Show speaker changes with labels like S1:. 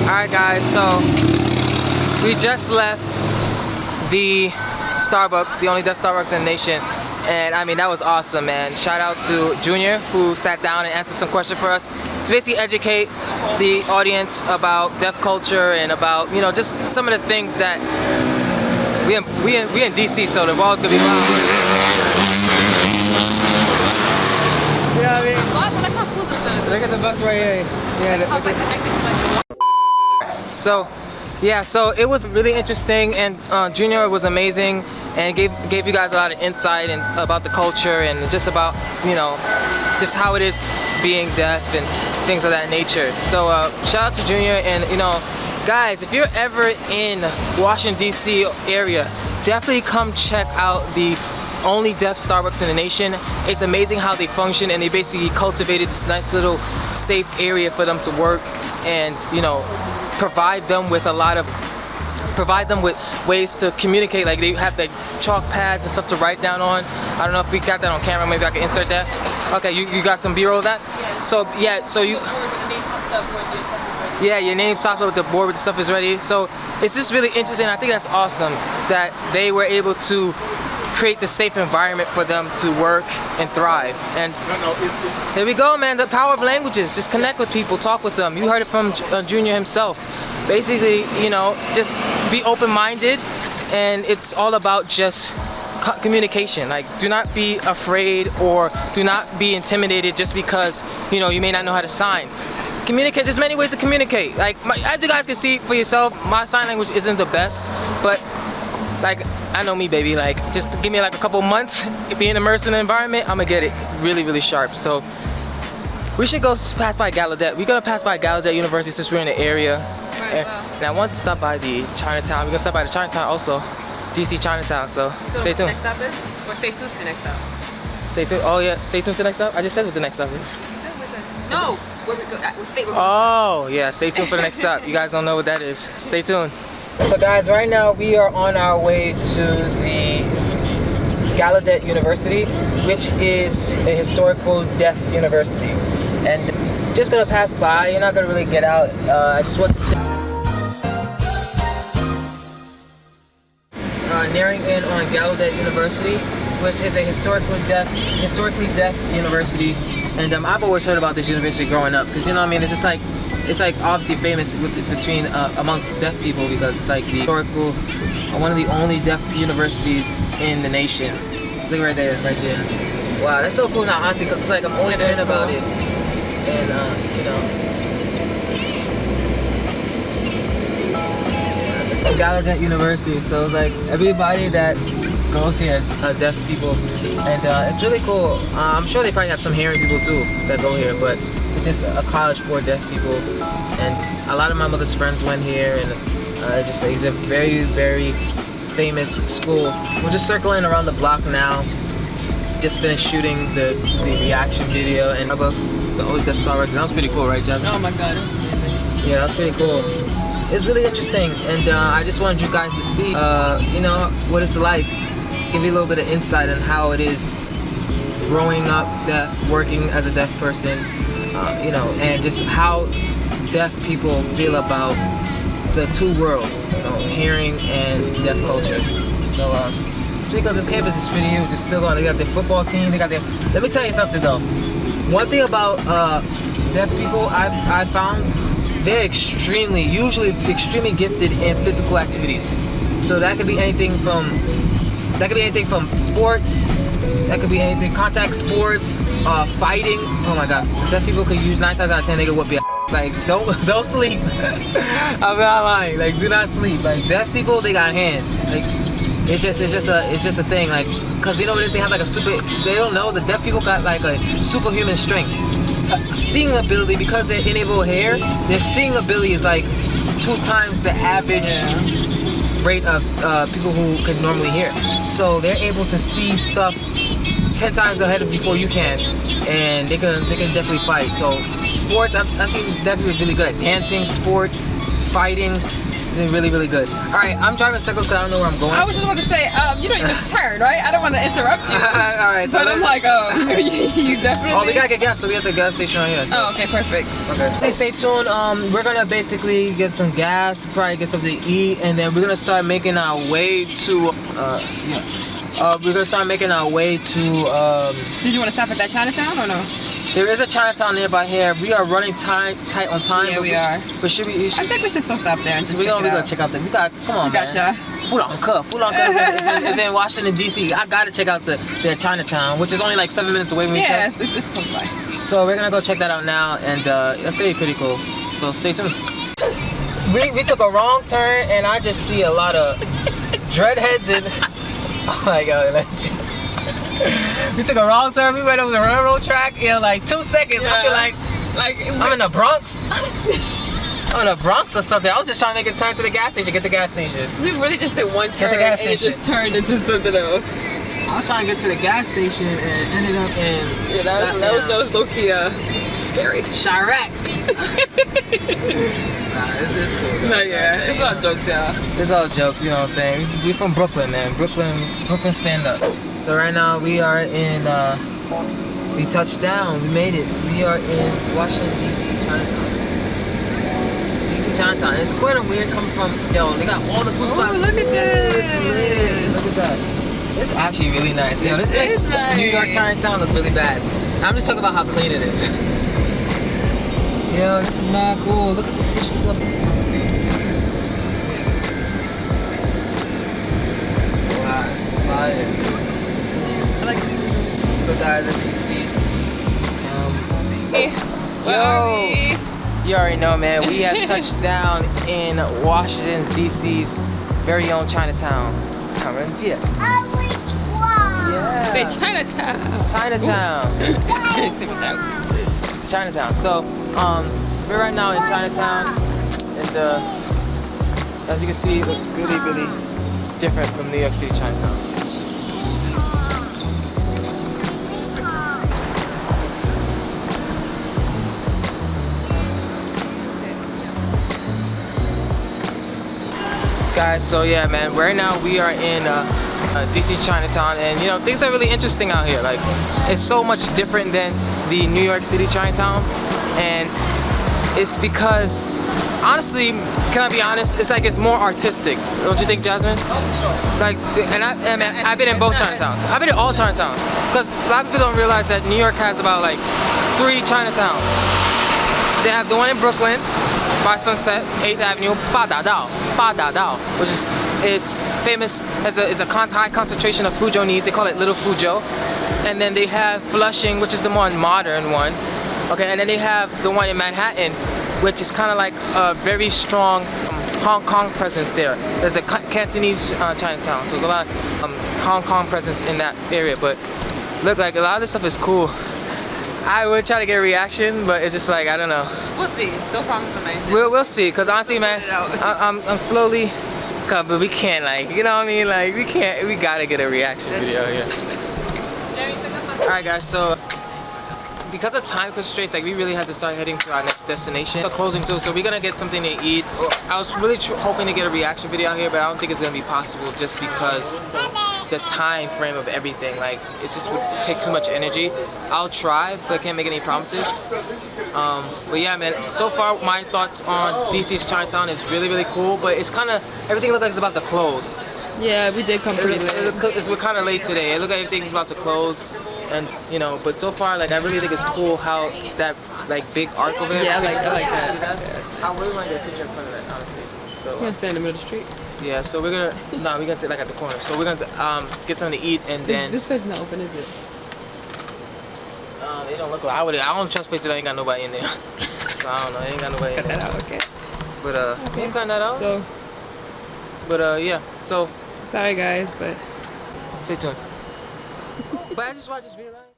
S1: Alright guys, so we just left the Starbucks, the only deaf Starbucks in the nation, and I mean that was awesome, man. Shout out to Junior who sat down and answered some questions for us to basically educate the audience about deaf culture and about, you know, just some of the things that we in DC, so the ball's gonna be wild. You know what I mean?
S2: Awesome, look how cool
S1: Look at the bus right here. Yeah, so yeah, so it was really interesting, and Junior was amazing and gave you guys a lot of insight and about the culture and just about, you know, just how it is being deaf and things of that nature. So shout out to Junior, and you know, guys, if you're ever in Washington DC area, definitely come check out the only deaf Starbucks in the nation. It's amazing how they function, and they basically cultivated this nice little safe area for them to work and, you know, provide them with ways to communicate. Like they have like chalk pads and stuff to write down on. I don't know if we got that on camera, maybe I can insert that. Okay, you got some B-roll of that? Yeah. So yeah, so you, yeah, your name pops up with the board with the stuff is ready. So it's just really interesting. I think that's awesome that they were able to create the safe environment for them to work and thrive. And here we go, man, the power of languages. Just connect with people, talk with them. You heard it from Junior himself. Basically, you know, just be open-minded, and it's all about just communication. Like, do not be afraid or do not be intimidated just because, you know, you may not know how to sign. Communicate. There's many ways to communicate. Like, as you guys can see for yourself, my sign language isn't the best, but like, I know me, baby. Like, just give me like a couple months being immersed in the environment, I'm gonna get it really, really sharp. So we should go pass by Gallaudet. We're gonna pass by Gallaudet University since we're in the area. And I want to stop by the Chinatown. We're gonna stop by the Chinatown also, DC Chinatown. So stay tuned.
S2: Next stop is? Or stay tuned to the next stop?
S1: Stay tuned. Oh yeah, stay tuned to the next stop. I just said what the next stop is.
S2: No, where we go?
S1: Oh yeah, stay tuned for the next stop. You guys don't know what that is. Stay tuned. So guys, right now we are on our way to the Gallaudet University, which is a historical deaf university. And just gonna pass by, you're not gonna really get out. I just want to nearing in on Gallaudet University, which is a historically deaf university. And I've always heard about this university growing up, because, you know what I mean, it's just like, it's like obviously famous between amongst deaf people, because it's like the historical, one of the only deaf universities in the nation. Look right there, right there. Wow, that's so cool now, honestly, because it's like I'm always hearing about it, and you know. It's Gallaudet University, so it's like everybody that goes here is deaf people, and it's really cool. I'm sure they probably have some hearing people too that go here, but it's just a college for deaf people, and a lot of my mother's friends went here, and just it's a very, very famous school. We're just circling around the block now. Just finished shooting the reaction video and Starbucks, the old deaf Starbucks, and that was pretty cool, right, Jasmine?
S2: Oh my god.
S1: Yeah, that was pretty cool. It's really interesting, and I just wanted you guys to see, you know, what it's like. Give you a little bit of insight on how it is growing up deaf, working as a deaf person, you know, and just how deaf people feel about the two worlds, you know, hearing and deaf culture. So, speaking of this campus, it's pretty huge. It's still going. They got their football team. They got their. Let me tell you something though. One thing about deaf people, I've found, they're usually extremely gifted in physical activities. So that could be anything from sports. That could be anything, contact sports, fighting. Oh my god, deaf people could use 9 times out of 10 they could whoop your ass. Like, don't sleep. I'm not lying. Like, do not sleep. Like, deaf people, they got hands. Like, it's just a thing. Like, cause you know what it is? They have like a they don't know, the deaf people got like a superhuman strength. Seeing ability, because they're unable to hear, their seeing ability is like 2 times the average rate of people who could normally hear. So they're able to see stuff 10 times ahead of before you can, and they can definitely fight. So sports, I've seen definitely really good at dancing, sports, fighting. been really, really good. All right, I'm driving circles because I don't know where I'm going.
S2: I was just about to say, you know you missed a turn, right? I don't want to interrupt you.
S1: All right, so
S2: but I'm like, you definitely.
S1: Oh, we gotta get gas, so we at the gas station right here. So.
S2: Oh, okay, perfect.
S1: Okay. Stay tuned. We're gonna basically get some gas, probably get something to eat, and then we're gonna start making our way to. We're gonna start making our way to.
S2: Did you want to stop at that Chinatown or no?
S1: There is a Chinatown nearby here. We are running tight on time.
S2: Yeah, we are.
S1: But should we?
S2: I think we should still stop there and just
S1: we're gonna check out the. We got. Come on, man.
S2: Gotcha.
S1: Fulanka is in Washington D.C. I gotta check out the Chinatown, which is only like 7 minutes away from each other.
S2: Yeah, it's close by.
S1: So we're gonna go check that out now, and that's gonna be pretty cool. So stay tuned. We took a wrong turn, and I just see a lot of dreadheads and. Oh my God, let's go. We took a wrong turn. We went over the railroad track in like 2 seconds. Yeah. I feel like I'm in the Bronx. I'm in the Bronx or something. I was just trying to make a turn to the gas station, get the gas station.
S2: We really just did one turn and it just turned into something else.
S1: I was trying to get to the gas station and ended up in.
S2: Yeah, that was low-key scary.
S1: Chirac. Nah, this is cool.
S2: No, yeah, it's all jokes, y'all.
S1: It's all jokes, you know what I'm saying? We from Brooklyn, man. Brooklyn stand up. So right now we are in, we touched down, we made it. We are in Washington, D.C., Chinatown. D.C. Chinatown. It's quite a weird coming from, yo, they got all the food spots.
S2: Oh, look at this.
S1: Look at that. It's actually really nice. Yo, this makes
S2: nice.
S1: New York Chinatown look really bad. I'm just talking about how clean it is. Yo, this is mad cool. Look at the sushi stuff. Wow, this is fire.
S2: I like it.
S1: So guys, as you can see,
S2: Where are we?
S1: You already know, man. We have touched down in Washington, D.C.'s very own Chinatown. Yeah.
S2: Say Chinatown.
S1: Chinatown. So, we're right now in Chinatown, and as you can see, it looks really, really different from New York City Chinatown. Guys, so yeah, man, right now we are in DC Chinatown, and you know, things are really interesting out here. Like, it's so much different than the New York City Chinatown, and it's because, honestly, can I be honest, it's like it's more artistic. Don't you think, Jasmine?
S2: Oh, sure.
S1: Like, and I've been in both Chinatowns. I've been in all Chinatowns, because a lot of people don't realize that New York has about like 3 Chinatowns. They have the one in Brooklyn by Sunset, 8th Avenue, Ba Dao, which is famous as a high concentration of Fujonese. They call it Little Fuzhou. And then they have Flushing, which is the more modern one. Okay, and then they have the one in Manhattan, which is kind of like a very strong Hong Kong presence there. There's a Cantonese Chinatown, so there's a lot of Hong Kong presence in that area. But look, like a lot of this stuff is cool. I would try to get a reaction, but it's just like, I don't know.
S2: We'll see. Don't promise something.
S1: We'll see, cause honestly, man, I'm slowly, but we can't, like, you know what I mean? Like, we gotta get a reaction video here. All right, guys. So because of time constraints, like, we really had to start heading to our next destination. We're closing too, so we're gonna get something to eat. I was really hoping to get a reaction video out here, but I don't think it's gonna be possible just because the time frame of everything. Like, it's just would take too much energy. I'll try, but I can't make any promises. But yeah, man, so far my thoughts on DC's Chinatown is really, really cool, but it's kind of, everything looks like it's about to close.
S2: Yeah, we did come pretty late.
S1: We're kind of late today. It looks like everything's about to close, and you know, but so far, like, I really think it's cool how that, like, big arc over there.
S2: Yeah, I like that.
S1: See that? Yeah. I really want to get a picture in front of that, honestly. So
S2: We're gonna stand in the middle of the street.
S1: yeah, so we're gonna take, like, at the corner. So we're gonna get something to eat, and then
S2: This place is not open, is it?
S1: they don't look like, I don't trust places that ain't got nobody in there. So I don't know, they ain't got nobody in
S2: Cut
S1: there.
S2: that out, okay.
S1: But we ain't cutting that out.
S2: So,
S1: But yeah, so
S2: sorry guys, but
S1: stay tuned. But I just realized